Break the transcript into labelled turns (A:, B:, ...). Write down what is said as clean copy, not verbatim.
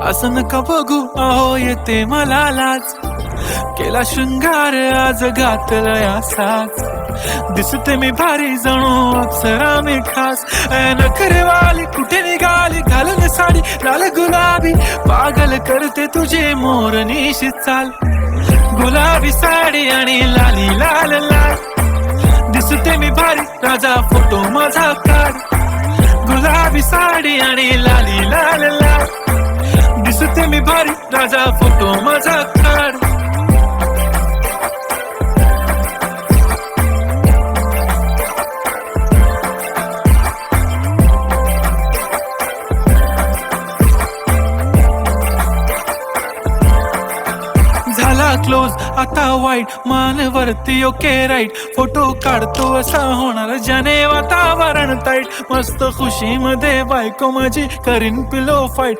A: असं नका बघू अहो येते मला लाज, केला शृंगार आज घातलाय असाच, दिसते मी भारी जणू अप्सरा मी खास. नखरेवाली कुठे निघाली घालून साडी लाल गुलाबी, पागल करते तुझे मोरनीशी चाल, गुलाबी साडी आणि लाली लाल लाल, दिसते मी भारी राजा फोटो माझा काढ, गुलाबी साडी आणि लाली लाल लाल, दिसते मी भारी राजा फोटो माझा काढ. झाला क्लोज आता वाईट मानवरती ओके राईट, फोटो काढतो असा होणार ज्याने वातावरण ताईट, मस्त खुशी मध्ये बायको माझी करीन पिलो फाईट.